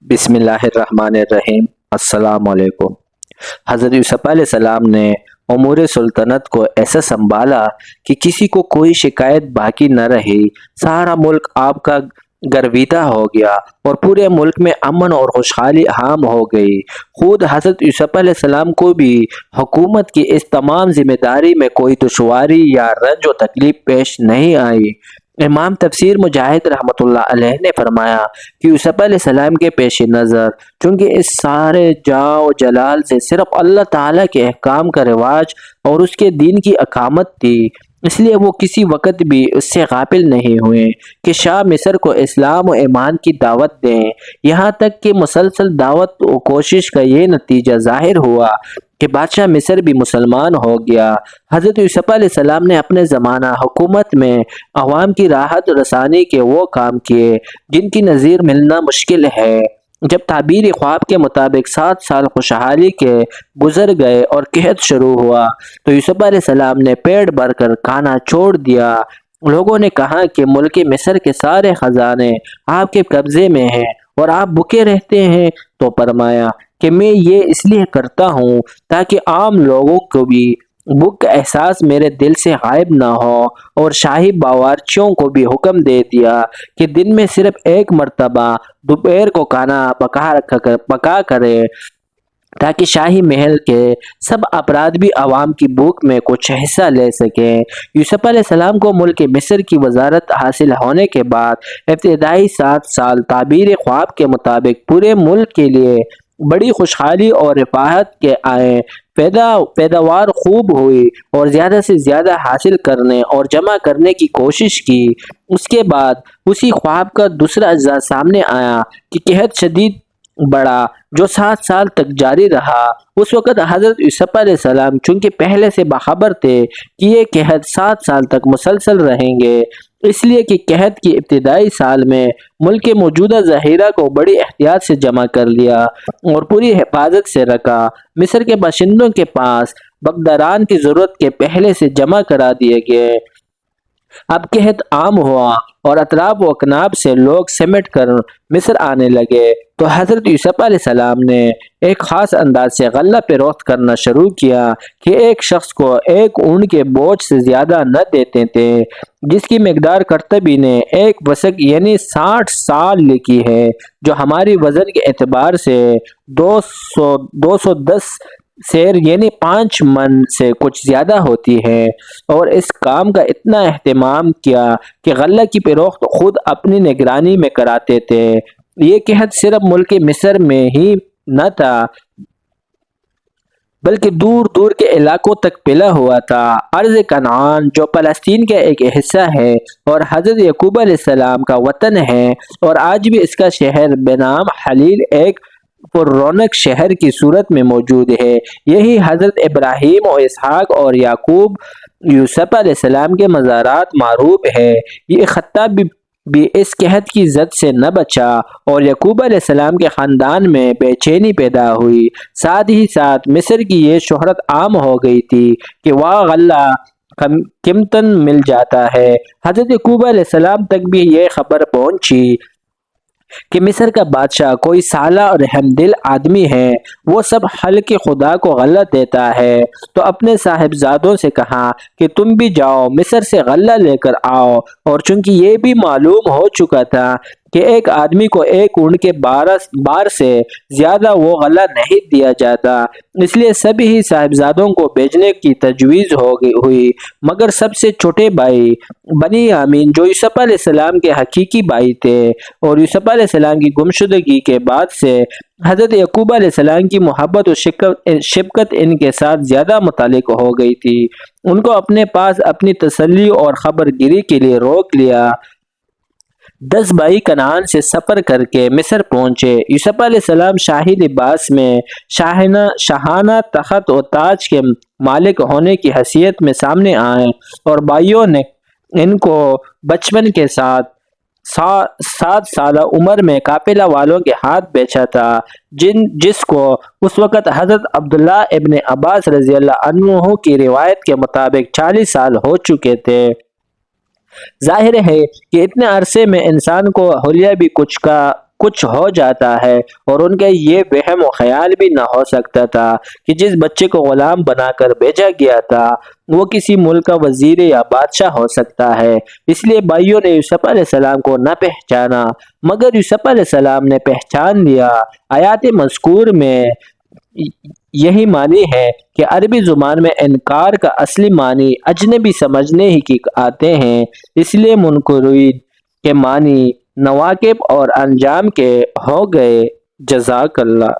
बिस्मिल्लाहिर्रहमानिर्रहीम। अस्सलाम वालेकुम। हज़रत यूसुफ अलैहिस्सलाम ने उमूर सल्तनत को ऐसा संभाला कि किसी को कोई शिकायत बाकी न रही। सारा मुल्क आपका गर्विदा हो गया और पूरे मुल्क में अमन और खुशहाली आम हो गई। खुद हज़रत यूसुफ अलैहिस्सलाम को भी हुकूमत की इस तमाम जिम्मेदारी में कोई दुश्वारी या रंज व तकलीफ पेश नहीं आई। इमाम तफसीर मुजाहिद रहमतुल्लाह अलैह ने फरमाया कि यूसुफ अलैहिस्सलाम के पेश नज़र चूँकि इस सारे जाओ जलाल से सिर्फ अल्लाह ताला के अहकाम का रिवाज और उसके दीन की अकामत थी, इसलिए वो किसी वक़्त भी उससे गाफिल नहीं हुए कि शाह मिस्र को इस्लाम और ईमान की दावत दें। यहाँ तक कि मुसलसल दावत और कोशिश का ये नतीजा ज़ाहिर हुआ कि बादशाह मिस्र भी मुसलमान हो गया। हज़रत यूसुफ अलैहिस्सलाम ने अपने ज़माना हुकूमत में अवाम की राहत रसानी के वो काम किए जिनकी नज़ीर मिलना मुश्किल है। जब ताबीर ख्वाब के मुताबिक 7 साल खुशहाली के गुजर गए और कहत शुरू हुआ तो यूसुफ अलैहिस्सलाम ने पेट भर कर खाना छोड़ दिया। लोगों ने कहा कि मुल्क मिस्र के सारे खजाने आपके कब्जे में हैं और आप भूखे रहते हैं। तो फरमाया कि मैं ये इसलिए करता हूँ ताकि आम लोगों को भी भूख का एहसास मेरे दिल से गायब ना हो। और शाही बावर्चियों को भी हुक्म दे दिया कि दिन में सिर्फ एक मर्तबा दोपहर को खाना पका करे ताकि शाही महल के सब अफराद भी आवाम की भूख में कुछ हिस्सा ले सकें। यूसुफ अलैहिस्सलाम को मुल्क मिस्र की वजारत हासिल होने के बाद इब्तिदाई 7 साल ताबीर ख्वाब के मुताबिक पूरे मुल्क के लिए बड़ी खुशहाली और रिफाहत के आए। पैदावार खूब हुई और ज़्यादा से ज़्यादा हासिल करने और जमा करने की कोशिश की। उसके बाद उसी ख्वाब का दूसरा अज्जा सामने आया कि कहत शदीद बढ़ा जो 7 साल तक जारी रहा। उस वक़्त हज़रत यूसुफ अलैहिस्सलाम चूँकि पहले से बाखबर थे कि ये कहत 7 साल तक मुसलसल रहेंगे, इसलिए कि कहत की इब्तिदाई साल में मुल्क के मौजूदा ज़ख़ीरा को बड़ी एहतियात से जमा कर लिया और पूरी हिफाजत से रखा। मिस्र के बाशिंदों के पास बगदरान की ज़रूरत के पहले से जमा करा दिए गए। अब कहत आम हुआ और अतराफ व अकनाब से लोग सिमट कर मिस्र आने लगे तो हज़रत यूसुफ अलैहिस्सलाम ने एक ख़ास अंदाज से गल्ला फरोख्त करना शुरू किया कि एक शख्स को एक ऊँट के बोझ से ज़्यादा न देते थे, जिसकी मकदार करतबी ने एक वसक यानी 60 साल लिखी है, जो हमारी वज़न के एतबार से 210 शेर यानी 5 मन से कुछ ज़्यादा होती है। और इस काम का इतना एहतमाम किया कि गल्ला की फरोख्त खुद अपनी निगरानी में कराते थे। ये कहत सिर्फ मुल्क मिस्र में ही न था बल्कि दूर दूर के इलाकों तक फैला हुआ था। अर्ज़ कनान जो फ़लस्तीन का एक हिस्सा है और हज़रत यकूब अलैहिस्सलाम का वतन है और आज भी इसका शहर बेनाम हलील एक रौनक शहर की सूरत में मौजूद है। यही हज़रत इब्राहीम और इसहाक और याकूब यूसुफ अलैहिस्सलाम के मज़ारात मारूफ है। ये खत्ता भी इस कहत की जद से न बचा और यकूब अलैहिस्सलाम के ख़ानदान में बेचैनी पैदा हुई। साथ ही साथ मिस्र की ये शोहरत आम हो गई थी कि वह गल्ला कीमतन मिल जाता है। हज़रत यकूब अलैहिस्सलाम तक भी ये खबर पहुंची कि मिस्र का बादशाह कोई साला और रहमदिल आदमी है, वो सब हल के खुदा को गलत देता है। तो अपने साहिबजादों से कहा कि तुम भी जाओ मिस्र से गल्ला लेकर आओ। और चूंकि ये भी मालूम हो चुका था कि एक आदमी को एक ऊँट के 12 बार से ज्यादा वो गला नहीं दिया जाता, इसलिए सभी ही साहिबजादों को भेजने की तजवीज़ हुई, मगर सबसे छोटे भाई बनी यामीन जो यूसुफ अलैहिस्सलाम के हकीकी भाई थे और यूसुफ अलैहिस्सलाम की गुमशुदगी के बाद से हज़रत यकूब अलैहिस्सलाम की मोहब्बत और शिफ़क़त इनके साथ ज़्यादा मुताल्लिक़ हो गई थी, उनको अपने पास अपनी तसल्ली और खबरगिरी के लिए रोक लिया। 10 भाई कनान से सफ़र करके मिस्र पहुँचे। यूसुफ अलैहिस्सलाम शाही लिबास में शाहाना तख़्त और ताज के मालिक होने की हैसियत में सामने आए और भाइयों ने इनको बचपन के साथ 7 साल उम्र में काफिला वालों के हाथ बेचा था, जिसको उस वक़्त हज़रत अब्दुल्लाह इब्न अब्बास रज़ियल्लाहु अन्हु की रिवायत के मुताबिक 40 साल हो चुके थे। जाहिर है कि इतने अरसे में इंसान को हुलिया भी कुछ का کچھ ہو جاتا ہے، اور ان کا یہ وہم و خیال بھی نہ ہو سکتا تھا کہ جس بچے کو غلام بنا کر بھیجا گیا تھا وہ کسی ملک کا وزیر یا بادشاہ ہو سکتا ہے۔ اس لیے بھائیوں نے یوسف علیہ السلام کو نہ پہچانا، مگر یوسف علیہ السلام نے پہچان لیا۔ آیات مذکور میں یہی معنی ہے کہ عربی زبان میں انکار کا اصلی معنی اجنبی سمجھنے ہی کی آتے ہیں، اس لیے منکرین کے معنی نواقب اور انجام کے ہو گئے۔ جزاک اللہ۔